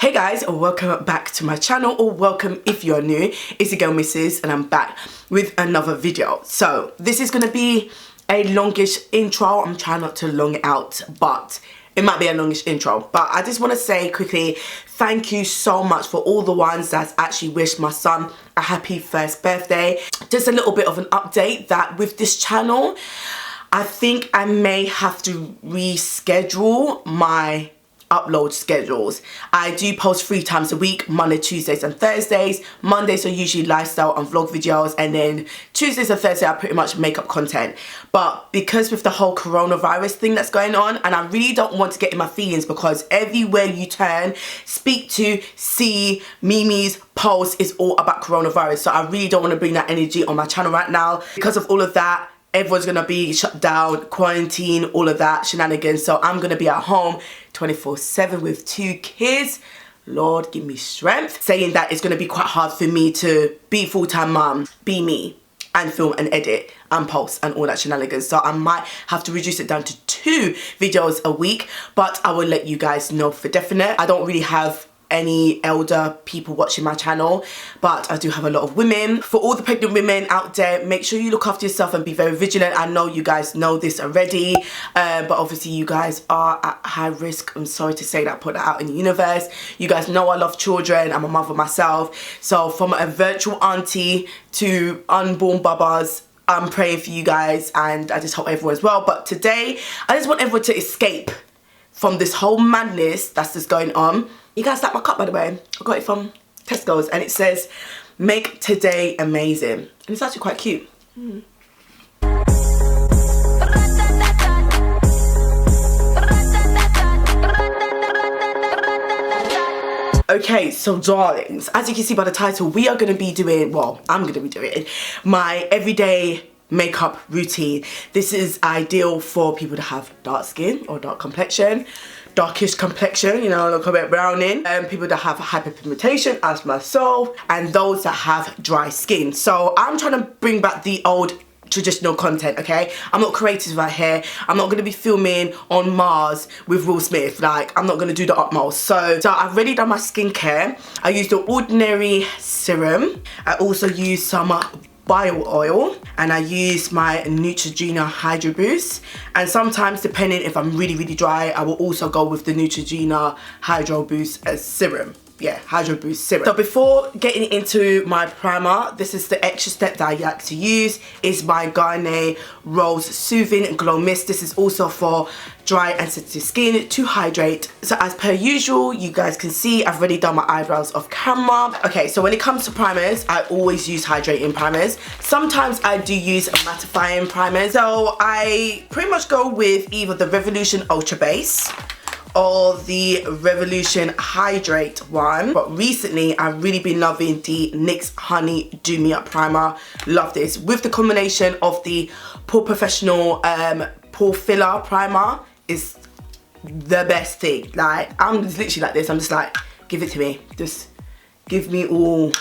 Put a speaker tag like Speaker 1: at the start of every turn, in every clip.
Speaker 1: Hey guys, welcome back to my channel, or welcome if you're new. It's your girl Mrs. and I'm back with another video. So this is gonna be a longish intro. I'm trying not to long it out, but it might be a longish intro. But I just want to say quickly, thank you so much for all the ones that actually wished my son a happy first birthday. Just a little bit of an update that with this channel, I think I may have to reschedule my upload schedules. I do post 3 times a week, Monday, Tuesdays and Thursdays. Mondays are usually lifestyle and vlog videos, and then Tuesdays and Thursdays are pretty much makeup content. But because with the whole coronavirus thing that's going on, and I really don't want to get in my feelings, because everywhere you turn, speak to, see, Mimi's post is all about coronavirus. So I really don't want to bring that energy on my channel right now. Because of all of that, everyone's gonna be shut down, quarantine, all of that shenanigans. So I'm gonna be at home 24/7 with 2 kids. Lord, give me strength. Saying that, it's gonna be quite hard for me to be full-time mum, be me, and film and edit and post and all that shenanigans. So I might have to reduce it down to 2 videos a week, but I will let you guys know for definite. I don't really have any elder people watching my channel, but I do have a lot of women. For all the pregnant women out there, make sure you look after yourself and be very vigilant. I know you guys know this already, but obviously you guys are at high risk. I'm sorry to say that, put that out in the universe. You guys know I love children. I'm a mother myself, so from a virtual auntie to unborn bubbas, I'm praying for you guys, and I just hope everyone's well. But today I just want everyone to escape from this whole madness that's just going on. You guys like my cup, by the way? I got it from Tesco's, and it says, "Make today amazing." And it's actually quite cute. Okay, so darlings, as you can see by the title, we are going to be doing, well, I'm going to be doing my everyday makeup routine. This is ideal for people to have dark skin or dark complexion, darkish complexion, you know, look a bit browning, and people that have hyperpigmentation as myself, and those that have dry skin. So I'm trying to bring back the old traditional content, okay? I'm not creative right here. I'm not gonna be filming on Mars with Will Smith. Like, I'm not gonna do the utmost. So I've already done my skincare. I used the Ordinary serum. I also used some bio oil, and I use my Neutrogena Hydro Boost, and sometimes, depending if I'm really dry, I will also go with the Neutrogena Hydro Boost serum. Yeah, Hydro Boost serum. So before getting into my primer, this is the extra step that I like to use, is my Garnier Rose Soothing Glow Mist. This is also for dry and sensitive skin to hydrate. So as per usual, you guys can see I've already done my eyebrows off camera. Okay, so when it comes to primers, I always use hydrating primers. Sometimes I do use mattifying primers. So I pretty much go with either the Revolution Ultra Base or the Revolution Hydrate one. But recently I've really been loving the NYX Honey Do Me Up primer. Love this with the combination of the Pore Professional pore filler primer. Is the best thing. Like, I'm just literally like this. I'm just like, give it to me, just give me all,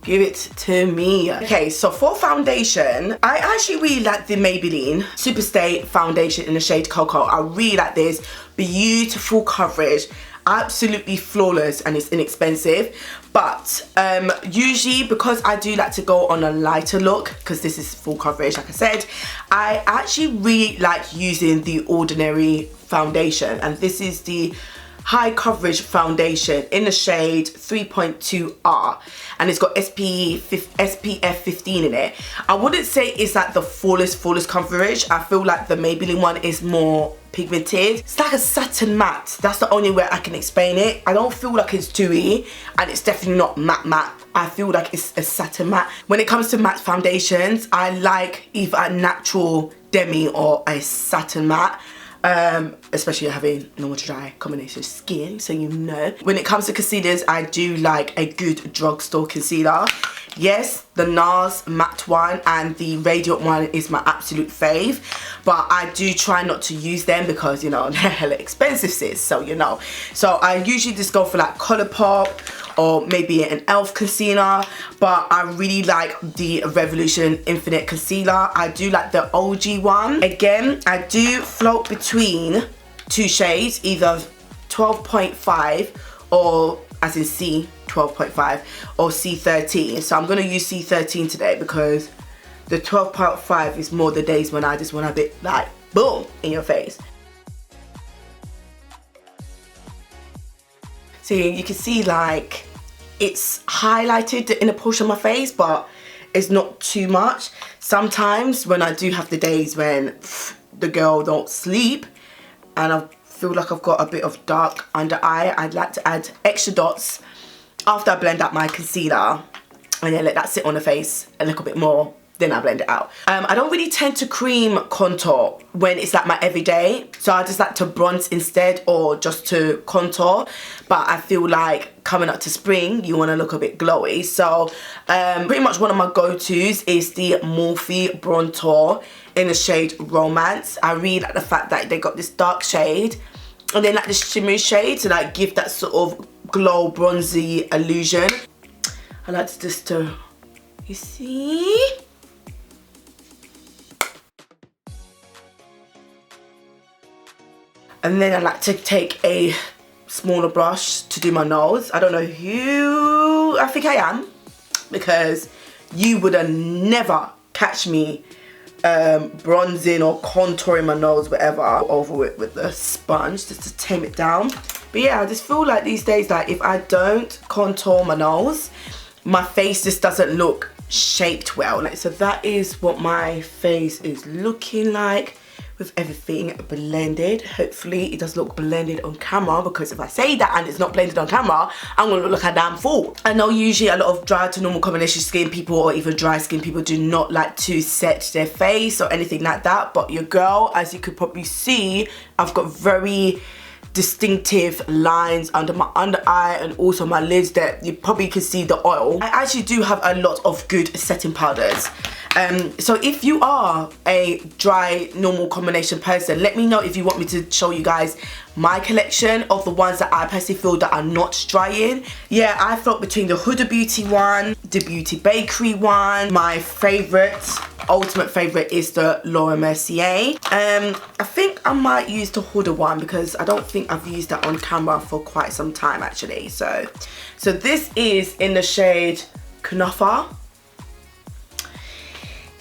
Speaker 1: give it to me. Okay, so for foundation, I actually really like the Maybelline Superstay foundation in the shade Cocoa. I really like this. Beautiful coverage, absolutely flawless, and it's inexpensive. But usually, because I do like to go on a lighter look, because this is full coverage like I said, I actually really like using the Ordinary foundation, and this is the high coverage foundation in the shade 3.2R, and it's got SPF 15 in it. I wouldn't say it's like the fullest coverage. I feel like the Maybelline one is more pigmented. It's like a satin matte. That's the only way I can explain it. I don't feel like it's dewy, and it's definitely not matte. I feel like it's a satin matte. When it comes to matte foundations, I like either a natural demi or a satin matte. Especially having normal to dry combination skin, so you know. When it comes to concealers, I do like a good drugstore concealer. Yes, the NARS matte one and the Radiant one is my absolute fave, but I do try not to use them because, you know, they're hella expensive, sis, so you know. So I usually just go for like Colourpop or maybe an e.l.f. concealer, but I really like the Revolution Infinite Concealer. I do like the OG one. Again, I do float between 2 shades, either 12.5 or as in C 12.5 or C13. So I'm going to use C13 today because the 12.5 is more the days when I just want a bit like boom in your face. So you can see like it's highlighted the inner portion of my face, but it's not too much. Sometimes when I do have the days when the girl don't sleep and I feel like I've got a bit of dark under eye, I'd like to add extra dots after I blend out my concealer and then let that sit on the face a little bit more, then I blend it out. I don't really tend to cream contour when it's like my everyday, so I just like to bronze instead or just to contour, but I feel like coming up to spring you want to look a bit glowy. So pretty much one of my go-tos is the Morphe Bronzer in the shade Romance. I really like the fact that they got this dark shade and then like this shimmery shade to like give that sort of glow bronzy illusion. I like to just you see? And then I like to take a smaller brush to do my nose. I don't know who I think I am, because you would have never catch me bronzing or contouring my nose, whatever, over it with the sponge just to tame it down. But yeah, I just feel like these days, like if I don't contour my nose, my face just doesn't look shaped well. Like, so that is what my face is looking like with everything blended. Hopefully it does look blended on camera, because if I say that and it's not blended on camera, I'm gonna look like a damn fool. I know usually a lot of dry to normal combination skin people or even dry skin people do not like to set their face or anything like that, but your girl, as you could probably see, I've got very distinctive lines under my under eye and also my lids that you probably can see the oil. I actually do have a lot of good setting powders. So if you are a dry normal combination person, let me know if you want me to show you guys my collection of the ones that I personally feel that are not drying. Yeah, I felt between the Huda Beauty one, the Beauty Bakery one. My favorite, ultimate favorite, is the Laura Mercier. I think I might use the Huda one because I don't think I've used that on camera for quite some time actually. So this is in the shade Knuffer.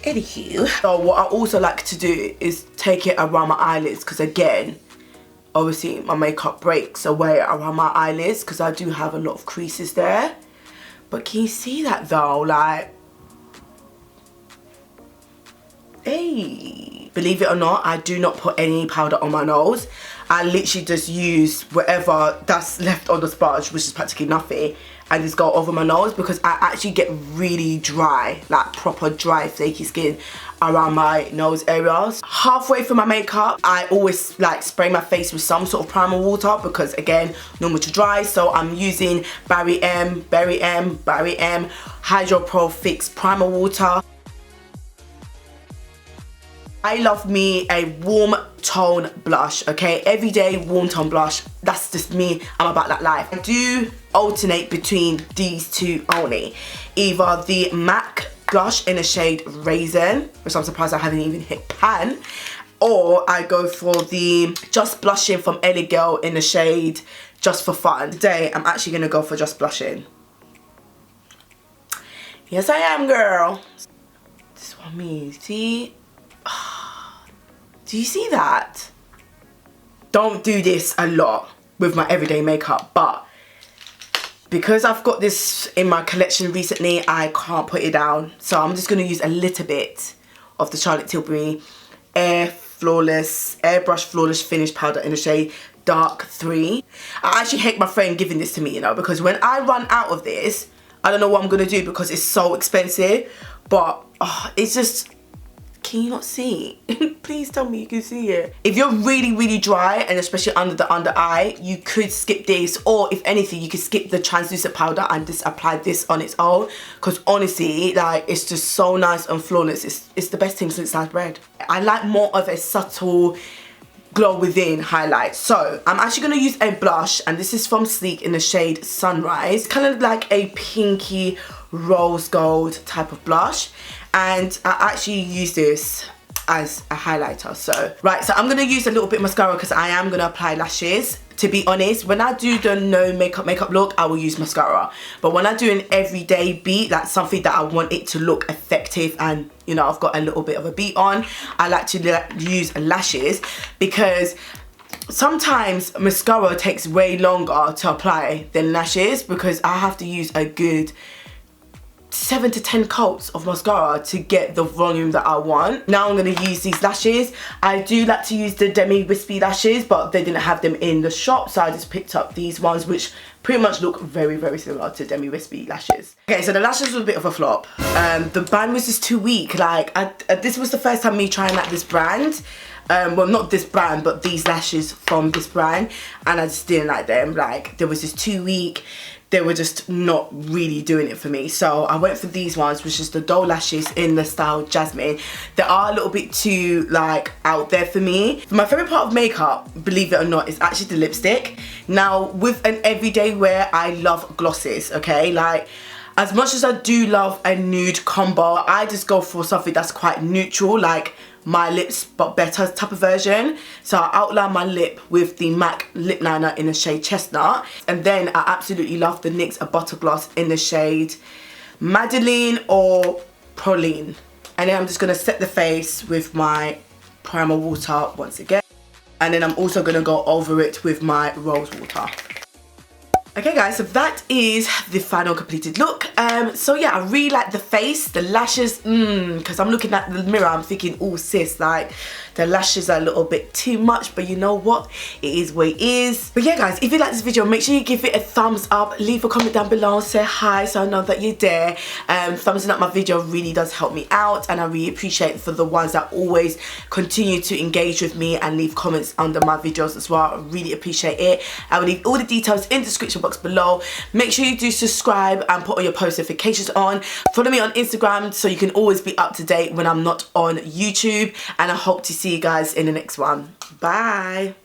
Speaker 1: Anywho, so what I also like to do is take it around my eyelids, because again, obviously my makeup breaks away around my eyelids because I do have a lot of creases there. But can you see that though? Like, hey, believe it or not, I do not put any powder on my nose. I literally just use whatever that's left on the sponge, which is practically nothing, and just go over my nose, because I actually get really dry, like proper dry flaky skin around my nose areas. Halfway through my makeup, I always like spray my face with some sort of primer water, because again, normal to dry. So I'm using Barry M Hydro Pro Fix Primer Water. I love me a warm tone blush, okay? Everyday warm tone blush. That's just me. I'm about that life. I do alternate between these two only. Either the MAC blush in the shade Raisin, which I'm surprised I haven't even hit pan, or I go for the Just Blushing from Ellie Girl in the shade Just for Fun. Today, I'm actually gonna go for Just Blushing. Yes, I am, girl. This is what I mean, see? Do you see that? Don't do this a lot with my everyday makeup, but because I've got this in my collection recently, I can't put it down. So I'm just going to use a little bit of the Charlotte Tilbury Airbrush Flawless Finish Powder in the shade Dark 3. I actually hate my friend giving this to me, you know, because when I run out of this, I don't know what I'm going to do because it's so expensive. But it's just... Can you not see? Please tell me you can see it. If you're really dry, and especially under the under eye, you could skip this, or if anything, you could skip the translucent powder and just apply this on its own, because honestly, like, it's just so nice and flawless. It's the best thing since sliced bread. I like more of a subtle glow within highlight. So I'm actually going to use a blush, and this is from Sleek in the shade Sunrise. Kind of like a pinky rose gold type of blush. And I actually use this as a highlighter. So right, so I'm gonna use a little bit of mascara because I am gonna apply lashes. To be honest, when I do the no makeup look, I will use mascara. But when I do an everyday beat, that's something that I want it to look effective and, you know, I've got a little bit of a beat on, I like to use lashes because sometimes mascara takes way longer to apply than lashes because I have to use a good 7 to 10 coats of mascara to get the volume that I want. Now I'm going to use these lashes. I do like to use the demi wispy lashes, but they didn't have them in the shop, so I just picked up these ones which pretty much look very, very similar to demi wispy lashes. Okay, so the lashes were a bit of a flop. The band was just too weak. Like this was the first time me trying out this brand. Well, not this brand, but these lashes from this brand, and I just didn't like them. Like, they was just too weak. They were just not really doing it for me. So I went for these ones, which is the doll lashes in the style Jasmine. They are a little bit too, like, out there for me. My favorite part of makeup, believe it or not, is actually the lipstick. Now, with an everyday wear, I love glosses, okay? Like, as much as I do love a nude combo, I just go for something that's quite neutral, like My Lips But Better type of version. So I outline my lip with the MAC lip liner in the shade Chestnut. And then I absolutely love the NYX Butter Gloss in the shade Madeline or Praline. And then I'm just going to set the face with my primer water once again. And then I'm also going to go over it with my rose water. Okay guys, so that is the final completed look. So yeah, I really like the face, the lashes, because I'm looking at the mirror, I'm thinking, oh sis, like the lashes are a little bit too much, but you know what? It is what it is. But yeah guys, if you like this video, make sure you give it a thumbs up, leave a comment down below, say hi so I know that you're there. Thumbsing up my video really does help me out, and I really appreciate for the ones that always continue to engage with me and leave comments under my videos as well. I really appreciate it. I will leave all the details in the description box below. Make sure you do subscribe and put all your post notifications on. Follow me on Instagram so you can always be up to date when I'm not on YouTube, and I hope to see you guys in the next one. Bye.